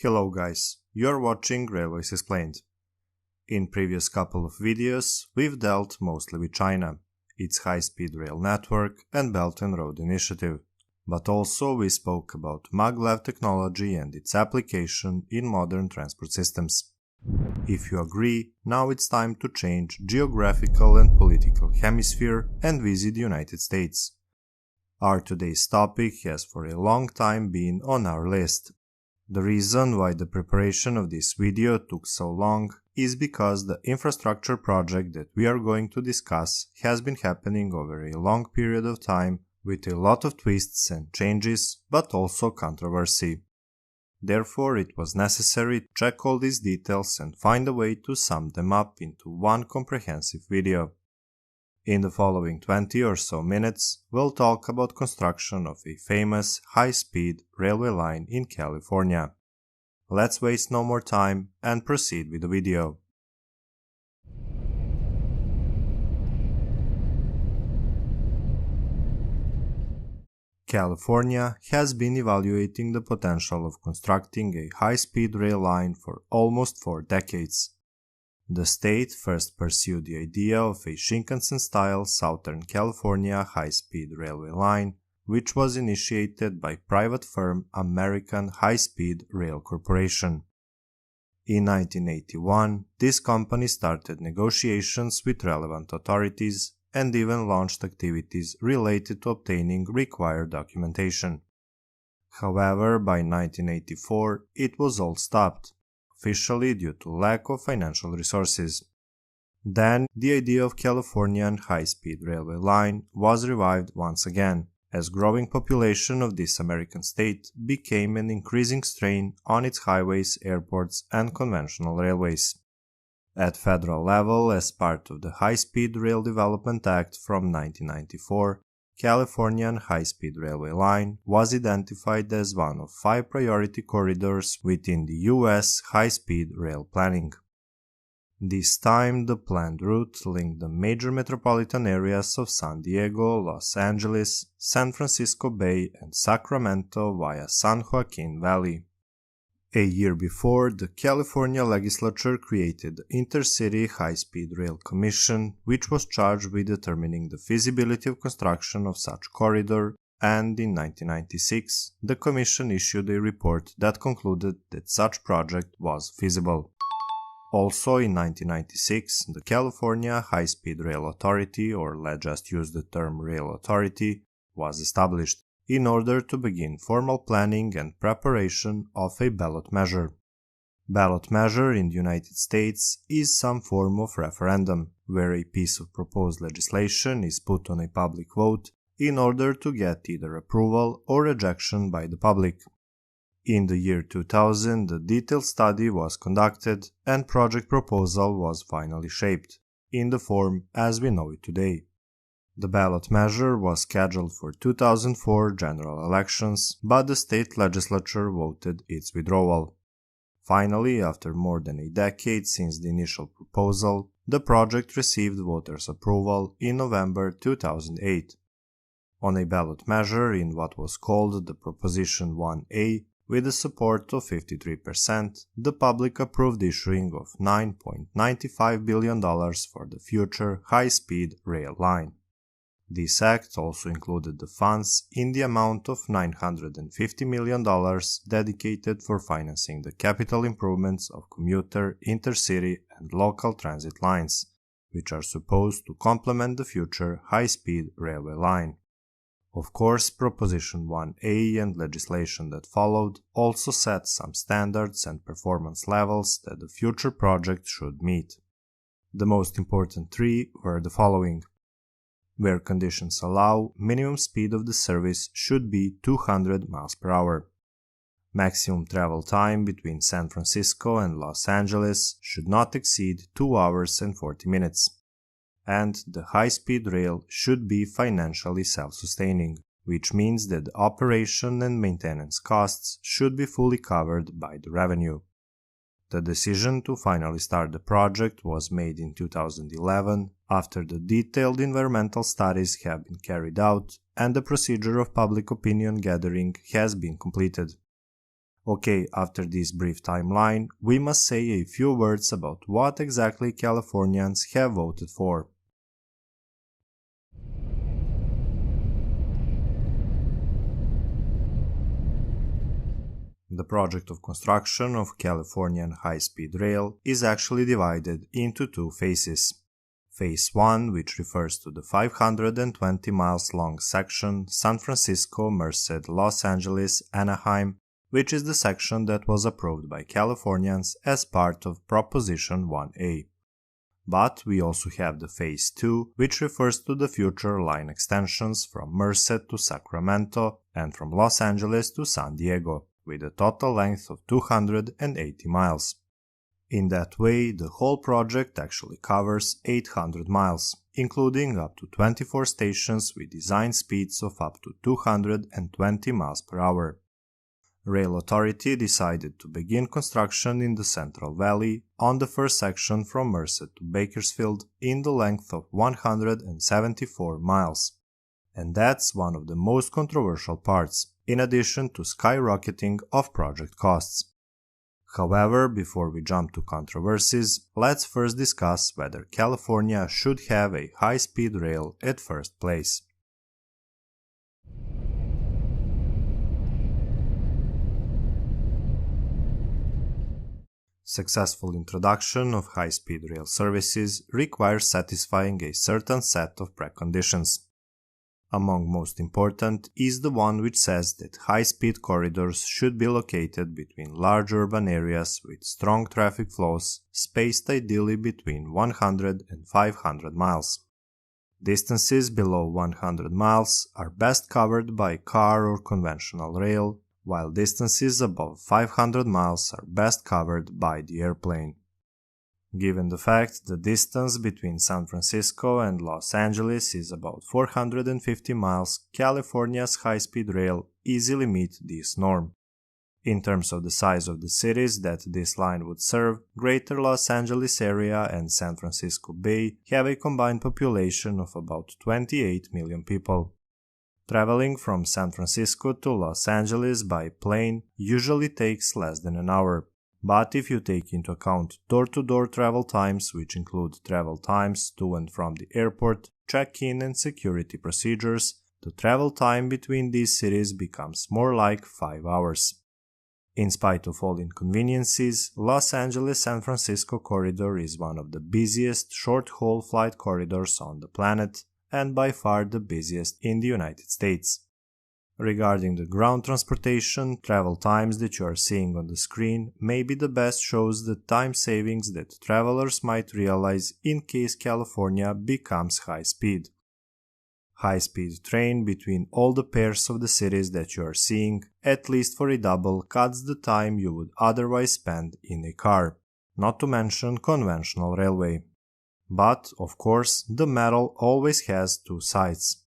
Hello guys, you're watching Railways Explained. In previous couple of videos, we've dealt mostly with China, its high-speed rail network and Belt and Road Initiative, but also we spoke about maglev technology and its application in modern transport systems. If you agree, now it's time to change geographical and political hemisphere and visit the United States. Our today's topic has for a long time been on our list. The reason why the preparation of this video took so long is because the infrastructure project that we are going to discuss has been happening over a long period of time with a lot of twists and changes, but also controversy. Therefore, it was necessary to check all these details and find a way to sum them up into one comprehensive video. In the following 20 or so minutes, we'll talk about construction of a famous high-speed railway line in California. Let's waste no more time and proceed with the video. California has been evaluating the potential of constructing a high-speed rail line for almost 4 decades. The state first pursued the idea of a Shinkansen-style Southern California high-speed railway line, which was initiated by private firm American High-Speed Rail Corporation. In 1981, this company started negotiations with relevant authorities and even launched activities related to obtaining required documentation. However, by 1984, it was all stopped, officially due to lack of financial resources. Then, the idea of Californian high-speed railway line was revived once again, as growing population of this American state became an increasing strain on its highways, airports, and conventional railways. At federal level, as part of the High-Speed Rail Development Act from 1994, Californian high-speed railway line was identified as one of 5 priority corridors within the U.S. high-speed rail planning. This time, the planned route linked the major metropolitan areas of San Diego, Los Angeles, San Francisco Bay, and Sacramento via San Joaquin Valley. A year before, the California legislature created the Intercity High-Speed Rail Commission, which was charged with determining the feasibility of construction of such corridor, and in 1996, the commission issued a report that concluded that such project was feasible. Also in 1996, the California High-Speed Rail Authority, or let's just use the term Rail Authority, was established in order to begin formal planning and preparation of a ballot measure. Ballot measure in the United States is some form of referendum, where a piece of proposed legislation is put on a public vote in order to get either approval or rejection by the public. In the year 2000, the detailed study was conducted and project proposal was finally shaped, in the form as we know it today. The ballot measure was scheduled for 2004 general elections, but the state legislature voted its withdrawal. Finally, after more than a decade since the initial proposal, the project received voters' approval in November 2008. On a ballot measure in what was called the Proposition 1A, with the support of 53%, the public approved issuing of $9.95 billion for the future high-speed rail line. This act also included the funds in the amount of $950 million dedicated for financing the capital improvements of commuter, intercity, and local transit lines, which are supposed to complement the future high-speed railway line. Of course, Proposition 1A and legislation that followed also set some standards and performance levels that the future project should meet. The most important 3 were the following. Where conditions allow, minimum speed of the service should be 200 miles per hour. Maximum travel time between San Francisco and Los Angeles should not exceed 2 hours and 40 minutes. And the high-speed rail should be financially self-sustaining, which means that the operation and maintenance costs should be fully covered by the revenue. The decision to finally start the project was made in 2011 after the detailed environmental studies have been carried out and the procedure of public opinion gathering has been completed. Okay, after this brief timeline, we must say a few words about what exactly Californians have voted for. The project of construction of Californian high-speed rail is actually divided into two phases. Phase 1, which refers to the 520 miles long section San Francisco, Merced, Los Angeles, Anaheim, which is the section that was approved by Californians as part of Proposition 1A. But we also have the Phase 2, which refers to the future line extensions from Merced to Sacramento and from Los Angeles to San Diego, with a total length of 280 miles. In that way, the whole project actually covers 800 miles, including up to 24 stations with design speeds of up to 220 miles per hour. Rail Authority decided to begin construction in the Central Valley on the first section from Merced to Bakersfield in the length of 174 miles. And that's one of the most controversial parts, in addition to skyrocketing of project costs. However, before we jump to controversies, let's first discuss whether California should have a high-speed rail at first place. Successful introduction of high-speed rail services requires satisfying a certain set of preconditions. Among most important is the one which says that high-speed corridors should be located between large urban areas with strong traffic flows, spaced ideally between 100 and 500 miles. Distances below 100 miles are best covered by car or conventional rail, while distances above 500 miles are best covered by the airplane. Given the fact the distance between San Francisco and Los Angeles is about 450 miles, California's high-speed rail easily meets this norm. In terms of the size of the cities that this line would serve, Greater Los Angeles area and San Francisco Bay have a combined population of about 28 million people. Traveling from San Francisco to Los Angeles by plane usually takes less than an hour. But if you take into account door-to-door travel times, which include travel times to and from the airport, check-in and security procedures, the travel time between these cities becomes more like 5 hours. In spite of all inconveniences, Los Angeles-San Francisco corridor is one of the busiest short-haul flight corridors on the planet, and by far the busiest in the United States. Regarding the ground transportation, travel times that you are seeing on the screen maybe the best shows the time savings that travelers might realize in case California becomes high-speed. High-speed train between all the pairs of the cities that you are seeing, at least for a double, cuts the time you would otherwise spend in a car, not to mention conventional railway. But, of course, the medal always has two sides.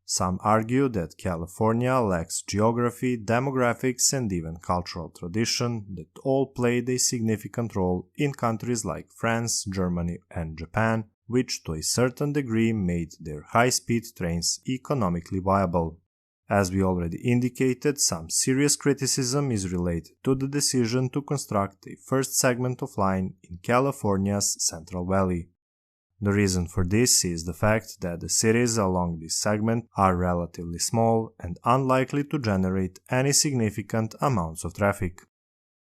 Some argue that California lacks geography, demographics, and even cultural tradition that all played a significant role in countries like France, Germany, and Japan, which to a certain degree made their high-speed trains economically viable. As we already indicated, some serious criticism is related to the decision to construct a first segment of line in California's Central Valley. The reason for this is the fact that the cities along this segment are relatively small and unlikely to generate any significant amounts of traffic.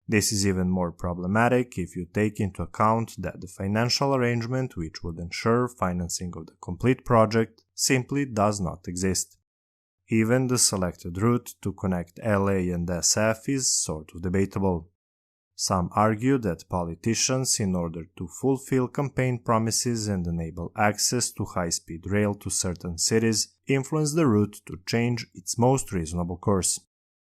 This is even more problematic if you take into account that the financial arrangement which would ensure financing of the complete project simply does not exist. Even the selected route to connect LA and SF is sort of debatable. Some argue that politicians, in order to fulfill campaign promises and enable access to high-speed rail to certain cities, influence the route to change its most reasonable course.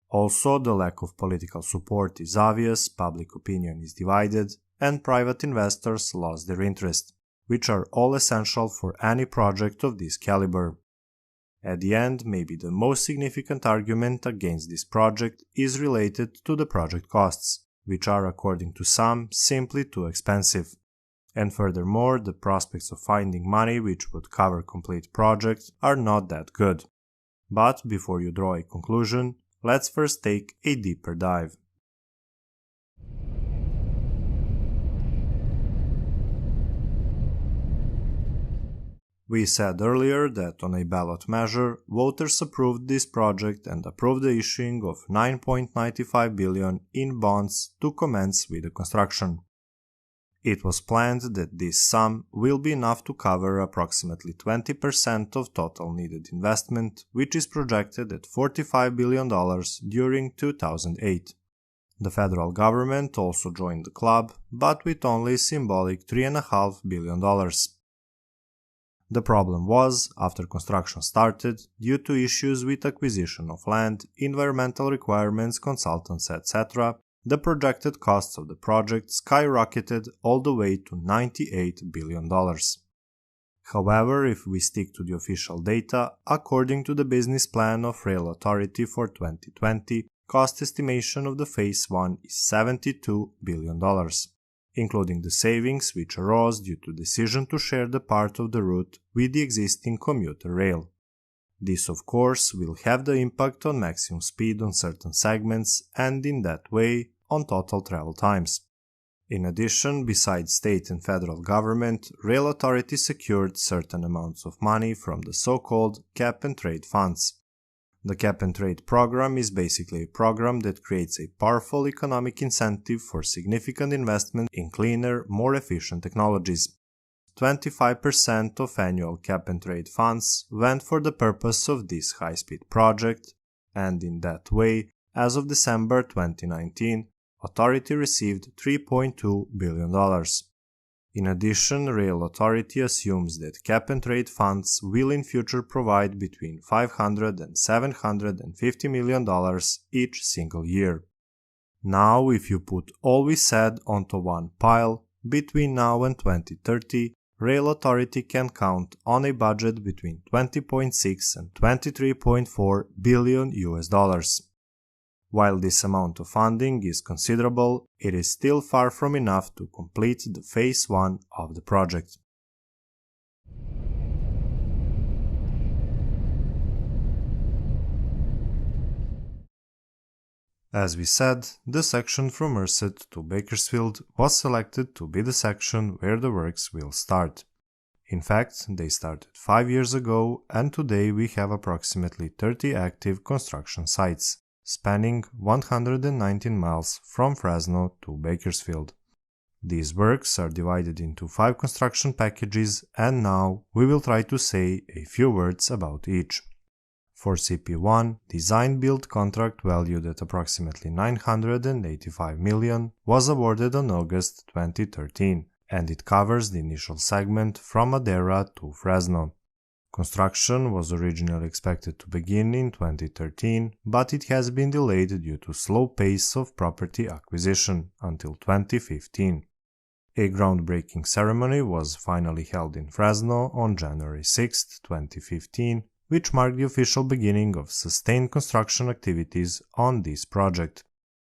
Also, the lack of political support is obvious, public opinion is divided, and private investors lost their interest, which are all essential for any project of this caliber. At the end, maybe the most significant argument against this project is related to the project costs, which are, according to some, simply too expensive. And furthermore, the prospects of finding money which would cover complete projects are not that good. But before you draw a conclusion, let's first take a deeper dive. We said earlier that on a ballot measure, voters approved this project and approved the issuing of $9.95 billion in bonds to commence with the construction. It was planned that this sum will be enough to cover approximately 20% of total needed investment, which is projected at $45 billion during 2008. The federal government also joined the club, but with only symbolic $3.5 billion. The problem was, after construction started, due to issues with acquisition of land, environmental requirements, consultants, etc., the projected costs of the project skyrocketed all the way to $98 billion. However, if we stick to the official data, according to the business plan of Rail Authority for 2020, cost estimation of the Phase 1 is $72 billion, including the savings which arose due to decision to share the part of the route with the existing commuter rail. This, of course, will have the impact on maximum speed on certain segments and, in that way, on total travel times. In addition, besides state and federal government, Rail Authority secured certain amounts of money from the so-called cap-and-trade funds. The cap-and-trade program is basically a program that creates a powerful economic incentive for significant investment in cleaner, more efficient technologies. 25% of annual cap-and-trade funds went for the purpose of this high-speed project, and in that way, as of December 2019, Authority received $3.2 billion. In addition, Rail Authority assumes that cap-and-trade funds will in future provide between $500 and $750 million each single year. Now, if you put all we said onto one pile, between now and 2030, Rail Authority can count on a budget between $20.6 and $23.4 billion US. While this amount of funding is considerable, it is still far from enough to complete the Phase 1 of the project. As we said, the section from Merced to Bakersfield was selected to be the section where the works will start. In fact, they started 5 years ago, and today we have approximately 30 active construction sites, spanning 119 miles from Fresno to Bakersfield. These works are divided into 5 construction packages, and now we will try to say a few words about each. For CP1, design-build contract valued at approximately $985 million was awarded on August 2013, and it covers the initial segment from Madera to Fresno. Construction was originally expected to begin in 2013, but it has been delayed due to slow pace of property acquisition until 2015. A groundbreaking ceremony was finally held in Fresno on January 6, 2015, which marked the official beginning of sustained construction activities on this project.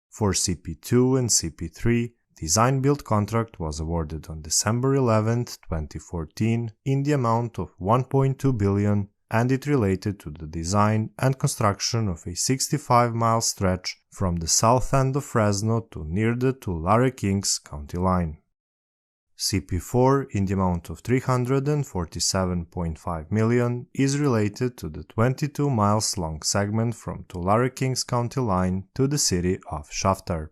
For CP2 and CP3, design-build contract was awarded on December 11, 2014 in the amount of $1.2 billion, and it related to the design and construction of a 65-mile stretch from the south end of Fresno to near the Tulare Kings county line. CP4 in the amount of $347.5 million is related to the 22 miles long segment from Tulare Kings county line to the city of Shafter.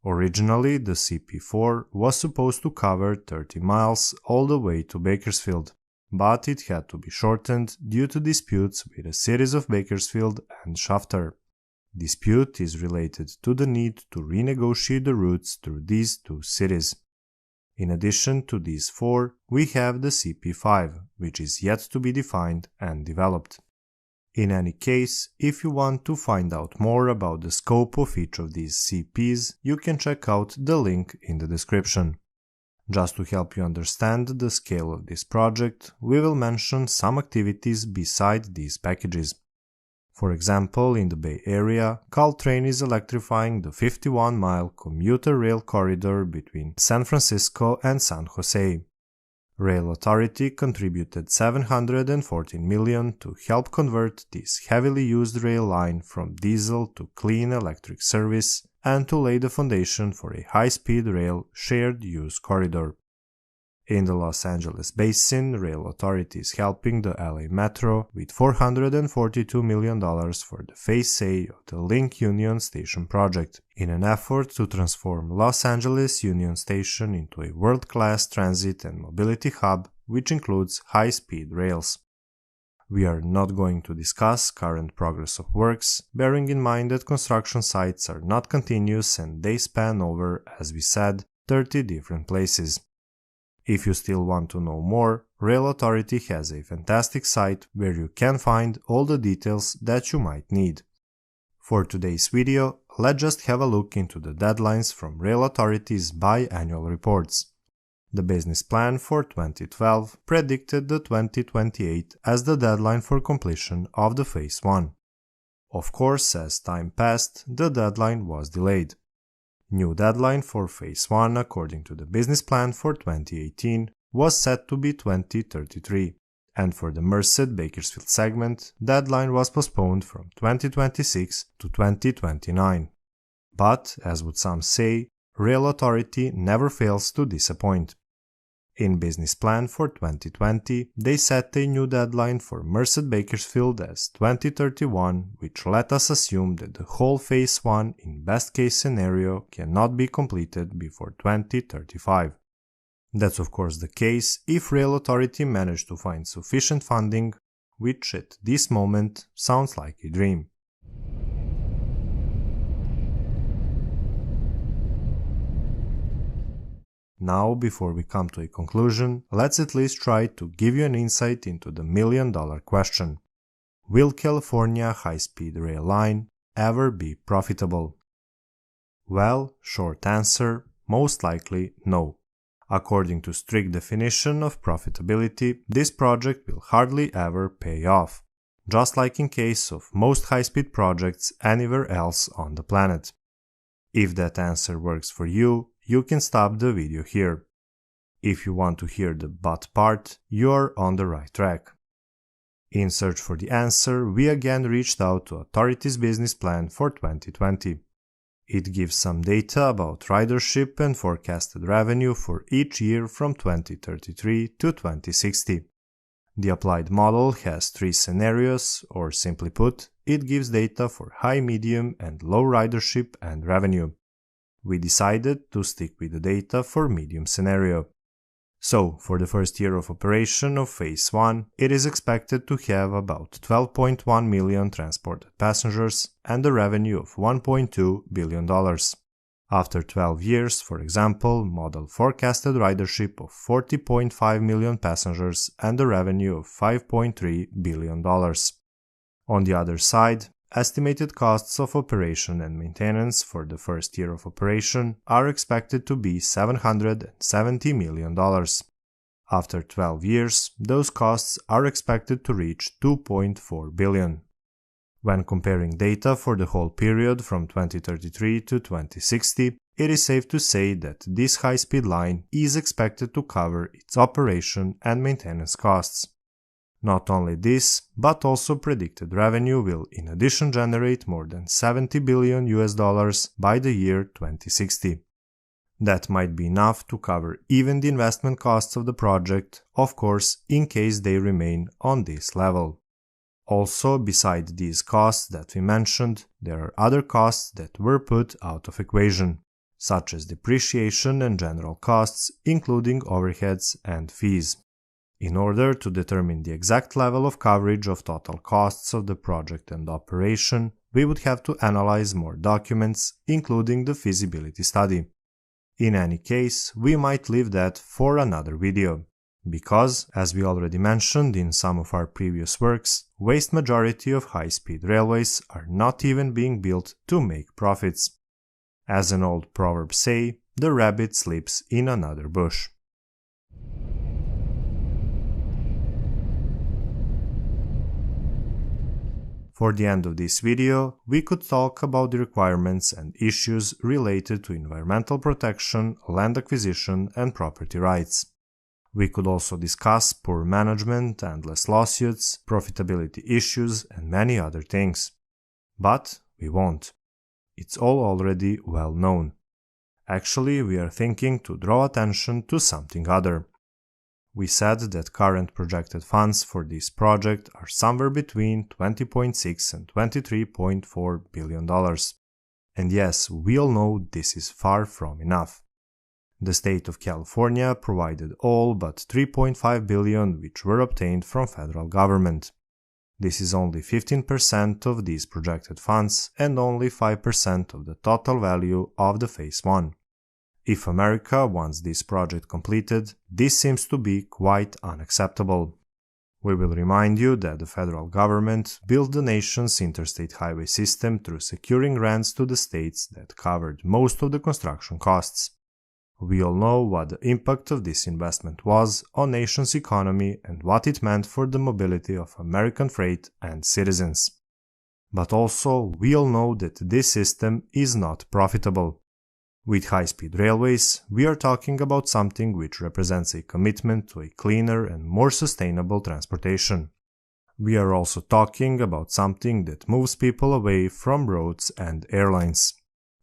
Originally, the CP4 was supposed to cover 30 miles all the way to Bakersfield, but it had to be shortened due to disputes with the cities of Bakersfield and Shafter. Dispute is related to the need to renegotiate the routes through these two cities. In addition to these 4, we have the CP5, which is yet to be defined and developed. In any case, if you want to find out more about the scope of each of these CPs, you can check out the link in the description. Just to help you understand the scale of this project, we will mention some activities beside these packages. For example, in the Bay Area, Caltrain is electrifying the 51-mile commuter rail corridor between San Francisco and San Jose. Rail Authority contributed $714 million to help convert this heavily used rail line from diesel to clean electric service and to lay the foundation for a high-speed rail shared-use corridor. In the Los Angeles basin, rail authority is helping the LA Metro with $442 million for the Phase A of the Link Union Station project, in an effort to transform Los Angeles Union Station into a world-class transit and mobility hub, which includes high-speed rails. We are not going to discuss current progress of works, bearing in mind that construction sites are not continuous and they span over, as we said, 30 different places. If you still want to know more, Rail Authority has a fantastic site where you can find all the details that you might need. For today's video, let's just have a look into the deadlines from Rail Authority's biannual reports. The business plan for 2012 predicted the 2028 as the deadline for completion of the Phase 1. Of course, as time passed, the deadline was delayed. New deadline for Phase 1 according to the business plan for 2018 was set to be 2033, and for the Merced-Bakersfield segment, deadline was postponed from 2026 to 2029. But, as would some say, Rail Authority never fails to disappoint. In business plan for 2020, they set a new deadline for Merced-Bakersfield as 2031, which let us assume that the whole Phase 1 in best case scenario cannot be completed before 2035. That's of course the case if Rail Authority managed to find sufficient funding, which at this moment sounds like a dream. Now, before we come to a conclusion, let's at least try to give you an insight into the million-dollar question. Will California high-speed rail line ever be profitable? Well, short answer, most likely no. According to strict definition of profitability, this project will hardly ever pay off, just like in case of most high-speed projects anywhere else on the planet. If that answer works for you, you can stop the video here. If you want to hear the but part, you are on the right track. In search for the answer, we again reached out to Authority's business plan for 2020. It gives some data about ridership and forecasted revenue for each year from 2033 to 2060. The applied model has 3 scenarios, or simply put, it gives data for high, medium, and low ridership and revenue. We decided to stick with the data for medium scenario. So, for the first year of operation of Phase 1, it is expected to have about 12.1 million transported passengers and a revenue of $1.2 billion. After 12 years, for example, model forecasted ridership of 40.5 million passengers and a revenue of $5.3 billion. On the other side, estimated costs of operation and maintenance for the first year of operation are expected to be $770 million. After 12 years, those costs are expected to reach $2.4 billion. When comparing data for the whole period from 2033 to 2060, it is safe to say that this high-speed line is expected to cover its operation and maintenance costs. Not only this, but also predicted revenue will in addition generate more than $70 billion by the year 2060. That might be enough to cover even the investment costs of the project, of course, in case they remain on this level. Also, beside these costs that we mentioned, there are other costs that were put out of equation, such as depreciation and general costs, including overheads and fees. In order to determine the exact level of coverage of total costs of the project and operation, we would have to analyze more documents, including the feasibility study. In any case, we might leave that for another video, because, as we already mentioned in some of our previous works, vast majority of high-speed railways are not even being built to make profits. As an old proverb say, the rabbit sleeps in another bush. For the end of this video, we could talk about the requirements and issues related to environmental protection, land acquisition, and property rights. We could also discuss poor management, endless lawsuits, profitability issues, and many other things. But we won't. It's all already well known. Actually, we are thinking to draw attention to something other. we said that current projected funds for this project are somewhere between $20.6 and $23.4 billion. And yes, we all know this is far from enough. The state of California provided all but $3.5 billion which were obtained from federal government. This is only 15% of these projected funds and only 5% of the total value of the Phase 1. If America wants this project completed, this seems to be quite unacceptable. We will remind you that the federal government built the nation's interstate highway system through securing grants to the states that covered most of the construction costs. We all know what the impact of this investment was on the nation's economy and what it meant for the mobility of American freight and citizens. But also, we all know that this system is not profitable. With high-speed railways, we are talking about something which represents a commitment to a cleaner and more sustainable transportation. We are also talking about something that moves people away from roads and airlines.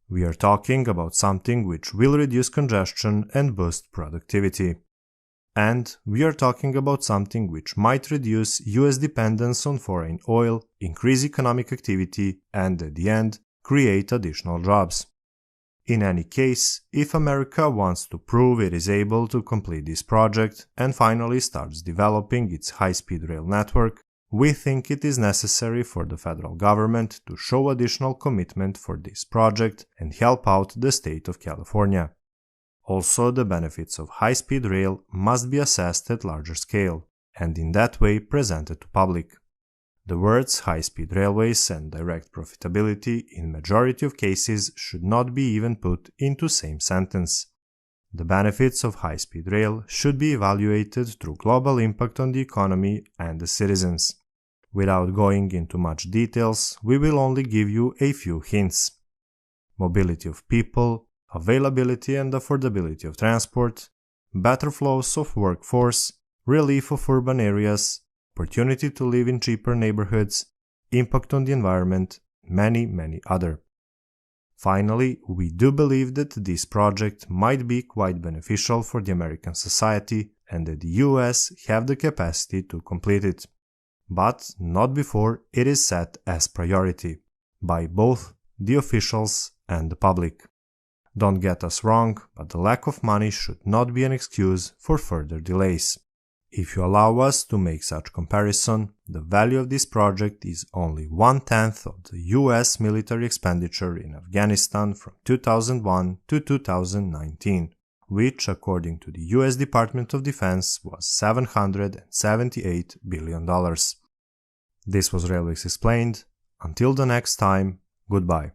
We are talking about something which will reduce congestion and boost productivity. And we are talking about something which might reduce US dependence on foreign oil, increase economic activity, and at the end, create additional jobs. In any case, if America wants to prove it is able to complete this project and finally starts developing its high-speed rail network, we think it is necessary for the federal government to show additional commitment for this project and help out the state of California. Also, the benefits of high-speed rail must be assessed at larger scale, and in that way presented to public. The words high-speed railways and direct profitability in majority of cases should not be even put into same sentence. The benefits of high-speed rail should be evaluated through global impact on the economy and the citizens. Without going into much details, we will only give you a few hints. Mobility of people, availability and affordability of transport, better flows of workforce, relief of urban areas, opportunity to live in cheaper neighborhoods, impact on the environment, many other. Finally, we do believe that this project might be quite beneficial for the American society and that the US have the capacity to complete it. But not before it is set as priority by both the officials and the public. Don't get us wrong, but the lack of money should not be an excuse for further delays. If you allow us to make such comparison, the value of this project is only 1/10 of the US military expenditure in Afghanistan from 2001 to 2019, which, according to the US Department of Defense, was $778 billion. This was Railways Explained. Until the next time, goodbye.